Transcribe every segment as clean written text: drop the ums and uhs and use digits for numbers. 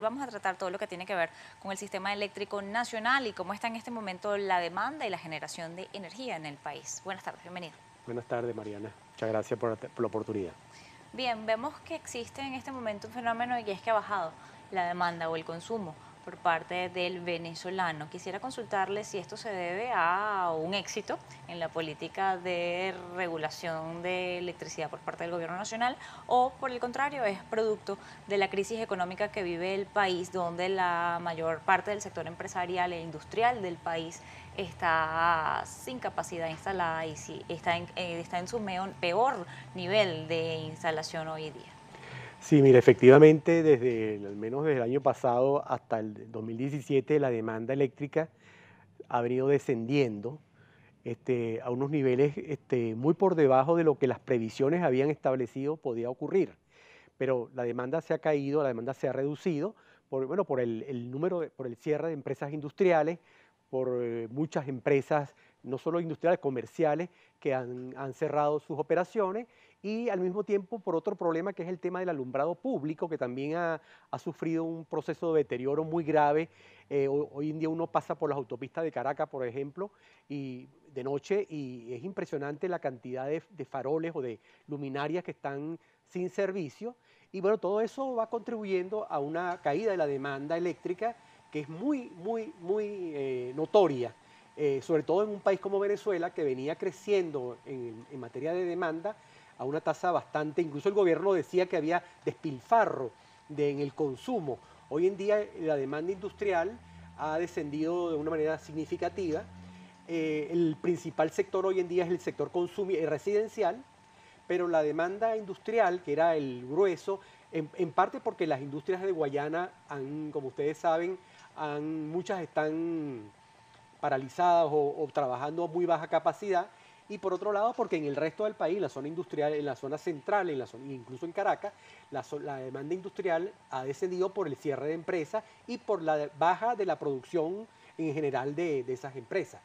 vamos a tratar todo lo que tiene que ver con el sistema eléctrico nacional y cómo está en este momento la demanda y la generación de energía en el país. Buenas tardes, bienvenido. Buenas tardes, Mariana. Muchas gracias por la oportunidad. Bien, vemos que existe en este momento un fenómeno y es que ha bajado la demanda o el consumo por parte del venezolano. Quisiera consultarle si esto se debe a un éxito en la política de regulación de electricidad por parte del gobierno nacional o por el contrario es producto de la crisis económica que vive el país donde la mayor parte del sector empresarial e industrial del país está sin capacidad instalada y está en su peor nivel de instalación hoy día. Sí, mira, efectivamente, al menos desde el año pasado hasta el 2017, la demanda eléctrica ha venido descendiendo a unos niveles muy por debajo de lo que las previsiones habían establecido podía ocurrir. Pero la demanda se ha caído, la demanda se ha reducido bueno, por el cierre de empresas industriales, por muchas empresas, no solo industriales, comerciales, que han cerrado sus operaciones y al mismo tiempo por otro problema que es el tema del alumbrado público, que también ha sufrido un proceso de deterioro muy grave. Hoy en día uno pasa por las autopistas de Caracas, por ejemplo, y de noche y es impresionante la cantidad de faroles o de luminarias que están sin servicio. Y bueno, todo eso va contribuyendo a una caída de la demanda eléctrica que es muy notoria, sobre todo en un país como Venezuela que venía creciendo en materia de demanda a una tasa bastante, incluso el gobierno decía que había despilfarro en el consumo. Hoy en día la demanda industrial ha descendido de una manera significativa. El principal sector hoy en día es el sector residencial, pero la demanda industrial, que era el grueso, en parte porque las industrias de Guayana, como ustedes saben, muchas están paralizadas o trabajando a muy baja capacidad, y por otro lado porque en el resto del país, la zona industrial, en la zona central, incluso en Caracas, la demanda industrial ha descendido por el cierre de empresas y por la baja de la producción en general de esas empresas.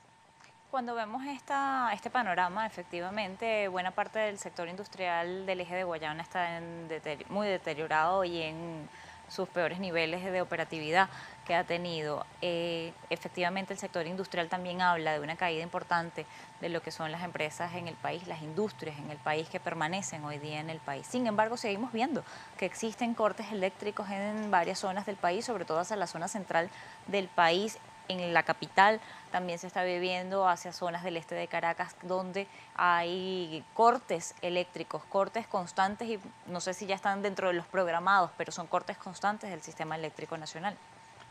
Cuando vemos este panorama, efectivamente, buena parte del sector industrial del eje de Guayana está muy deteriorado y en sus peores niveles de operatividad que ha tenido. Efectivamente, el sector industrial también habla de una caída importante de lo que son las empresas en el país, las industrias en el país que permanecen hoy día en el país. Sin embargo, seguimos viendo que existen cortes eléctricos en varias zonas del país, sobre todo hacia la zona central del país. En la capital también se está viviendo hacia zonas del este de Caracas donde hay cortes eléctricos, cortes constantes y no sé si ya están dentro de los programados, pero son cortes constantes del sistema eléctrico nacional.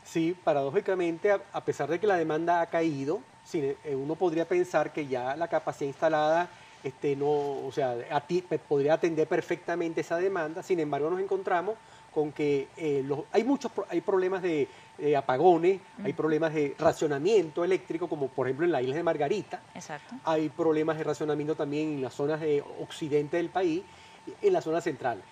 Sí, paradójicamente, a pesar de que la demanda ha caído, uno podría pensar que ya la capacidad instalada no, o sea, podría atender perfectamente esa demanda. Sin embargo, nos encontramos con que hay problemas de apagones, hay problemas de racionamiento eléctrico, como por ejemplo en la isla de Margarita. Exacto. Hay problemas de racionamiento también en las zonas de occidente del país, en la zona central.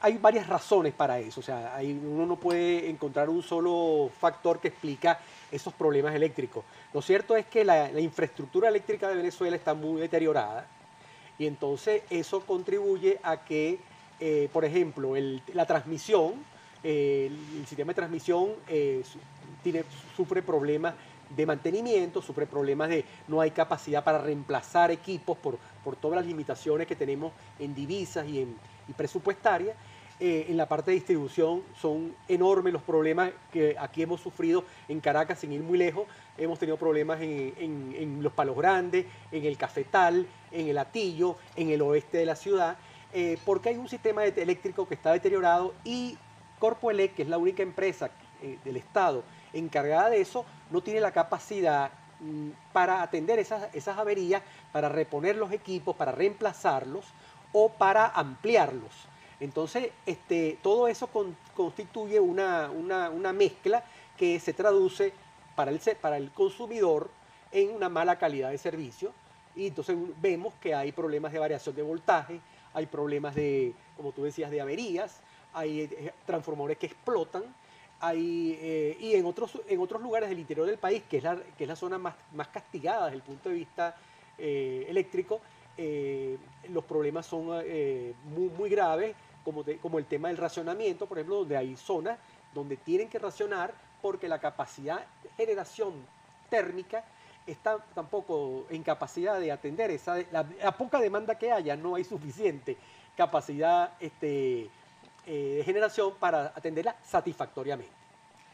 Hay varias razones para eso, o sea, uno no puede encontrar un solo factor que explica esos problemas eléctricos. Lo cierto es que la infraestructura eléctrica de Venezuela está muy deteriorada y entonces eso contribuye a que, por ejemplo, la transmisión, el sistema de transmisión sufre problemas de mantenimiento, sufre problemas de no hay capacidad para reemplazar equipos por todas las limitaciones que tenemos en divisas y presupuestarias. En la parte de distribución son enormes los problemas que aquí hemos sufrido en Caracas, sin ir muy lejos. Hemos tenido problemas en Los Palos Grandes, en el Cafetal, en el Hatillo, en el oeste de la ciudad, porque hay un sistema eléctrico que está deteriorado y Corpoelec, que es la única empresa del Estado encargada de eso, no tiene la capacidad para atender esas averías, para reponer los equipos, para reemplazarlos o para ampliarlos. Entonces, todo eso constituye una mezcla que se traduce para el consumidor en una mala calidad de servicio. Y entonces vemos que hay problemas de variación de voltaje, hay problemas de, como tú decías, de averías, hay transformadores que explotan, y en otros lugares del interior del país, que es la zona más castigada desde el punto de vista eléctrico, los problemas son muy graves, como el tema del racionamiento, por ejemplo, donde hay zonas donde tienen que racionar porque la capacidad de generación térmica está tampoco en capacidad de atender la poca demanda que haya, no hay suficiente capacidad de generación para atenderla satisfactoriamente.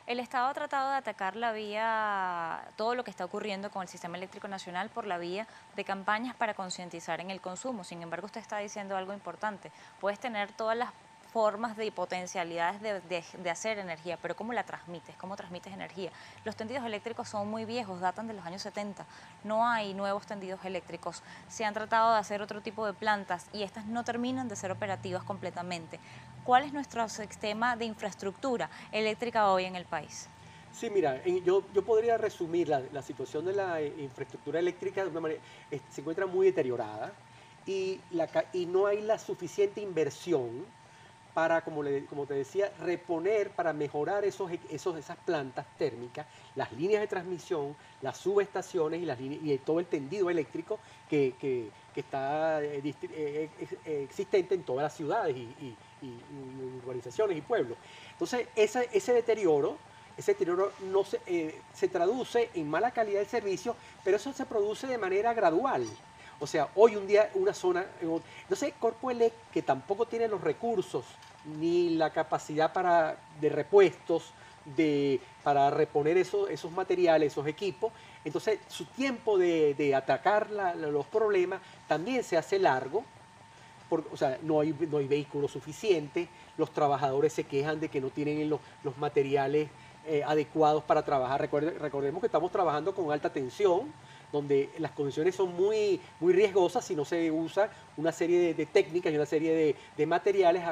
El Estado ha tratado de atacar la vía, todo lo que está ocurriendo con el sistema eléctrico nacional por la vía de campañas para concientizar en el consumo. Sin embargo, usted está diciendo algo importante. Puedes tener todas las formas de potencialidades de hacer energía, pero ¿cómo la transmites? ¿Cómo transmites energía? Los tendidos eléctricos son muy viejos, datan de los años 70. No hay nuevos tendidos eléctricos. Se han tratado de hacer otro tipo de plantas y estas no terminan de ser operativas completamente. ¿Cuál es nuestro sistema de infraestructura eléctrica hoy en el país? Sí, mira, yo podría resumir la situación de la infraestructura eléctrica de una manera, se encuentra muy deteriorada y no hay la suficiente inversión para, como te decía, reponer, para mejorar esas plantas térmicas, las líneas de transmisión, las subestaciones y todo el tendido eléctrico que está existente en todas las ciudades y urbanizaciones y pueblos. Entonces, ese deterioro no se traduce en mala calidad del servicio, pero eso se produce de manera gradual. O sea, hoy un día una zona... Entonces, Corpoelec, que tampoco tiene los recursos ni la capacidad de repuestos, para reponer esos materiales, esos equipos, entonces su tiempo de atacar los problemas también se hace largo. O sea, no hay vehículos suficientes, los trabajadores se quejan de que no tienen los materiales adecuados para trabajar. Recordemos que estamos trabajando con alta tensión, donde las condiciones son muy riesgosas si no se usa una serie de técnicas y una serie de materiales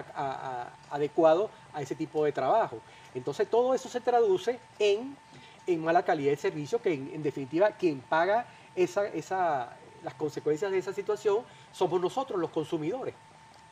adecuados a ese tipo de trabajo. Entonces todo eso se traduce en mala calidad de servicio, que en definitiva quien paga las consecuencias de esa situación somos nosotros, los consumidores.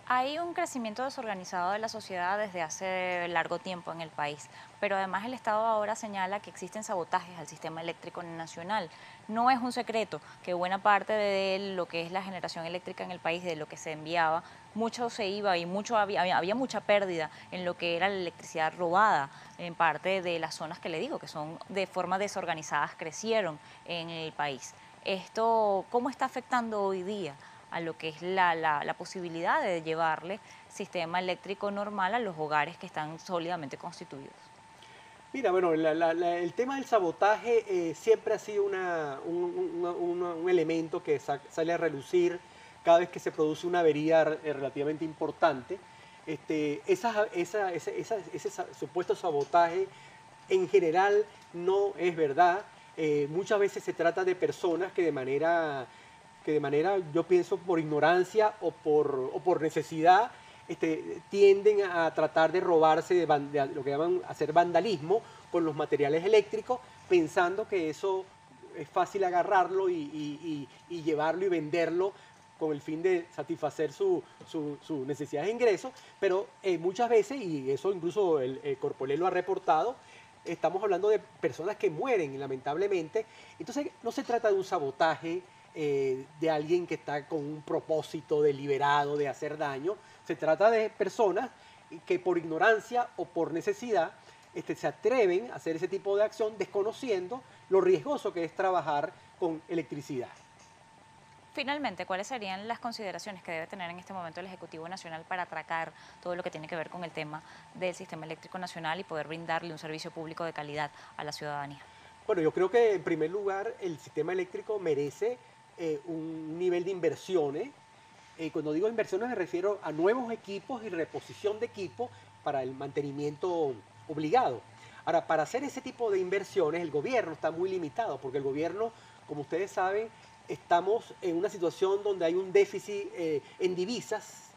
Hay un crecimiento desorganizado de la sociedad desde hace largo tiempo en el país, pero además el Estado ahora señala que existen sabotajes al sistema eléctrico nacional. No es un secreto que buena parte de lo que es la generación eléctrica en el país, de lo que se enviaba, mucho se iba y había mucha pérdida en lo que era la electricidad robada en parte de las zonas que le digo, que son de forma desorganizadas, crecieron en el país. Esto, ¿cómo está afectando hoy día a lo que es la posibilidad de llevarle sistema eléctrico normal a los hogares que están sólidamente constituidos? Mira, bueno, el tema del sabotaje siempre ha sido un elemento que sale a relucir cada vez que se produce una avería relativamente importante. Ese supuesto sabotaje en general no es verdad. Muchas veces se trata de personas que de manera, yo pienso, por ignorancia o por necesidad, tienden a tratar de robarse de lo que llaman hacer vandalismo con los materiales eléctricos, pensando que eso es fácil agarrarlo y llevarlo y venderlo con el fin de satisfacer sus necesidades de ingresos, pero muchas veces, y eso incluso el Corpoelec lo ha reportado, estamos hablando de personas que mueren lamentablemente. Entonces no se trata de un sabotaje de alguien que está con un propósito deliberado de hacer daño. Se trata de personas que por ignorancia o por necesidad se atreven a hacer ese tipo de acción desconociendo lo riesgoso que es trabajar con electricidad. Finalmente, ¿cuáles serían las consideraciones que debe tener en este momento el Ejecutivo Nacional para atracar todo lo que tiene que ver con el tema del sistema eléctrico nacional y poder brindarle un servicio público de calidad a la ciudadanía? Bueno, yo creo que en primer lugar el sistema eléctrico merece un nivel de inversiones. Cuando digo inversiones me refiero a nuevos equipos y reposición de equipos para el mantenimiento obligado. Ahora, para hacer ese tipo de inversiones el gobierno está muy limitado, porque el gobierno, como ustedes saben, estamos en una situación donde hay un déficit en divisas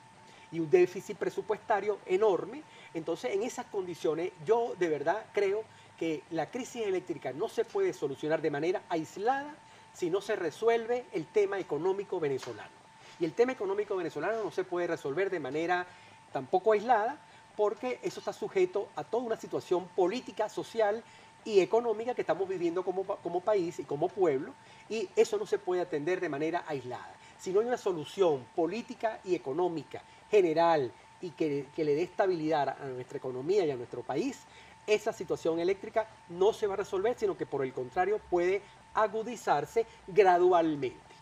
y un déficit presupuestario enorme. Entonces, en esas condiciones, yo de verdad creo que la crisis eléctrica no se puede solucionar de manera aislada si no se resuelve el tema económico venezolano. Y el tema económico venezolano no se puede resolver de manera tampoco aislada, porque eso está sujeto a toda una situación política, social y económica que estamos viviendo como país y como pueblo, y eso no se puede atender de manera aislada. Si no hay una solución política y económica general y que le dé estabilidad a nuestra economía y a nuestro país, esa situación eléctrica no se va a resolver, sino que por el contrario puede agudizarse gradualmente.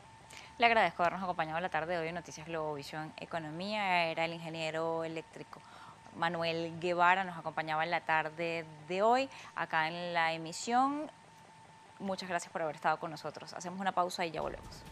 Le agradezco habernos acompañado la tarde de hoy en Noticias Globovisión Economía. Era el ingeniero eléctrico Manuel Guevara, nos acompañaba en la tarde de hoy acá en la emisión. Muchas gracias por haber estado con nosotros. Hacemos una pausa y ya volvemos.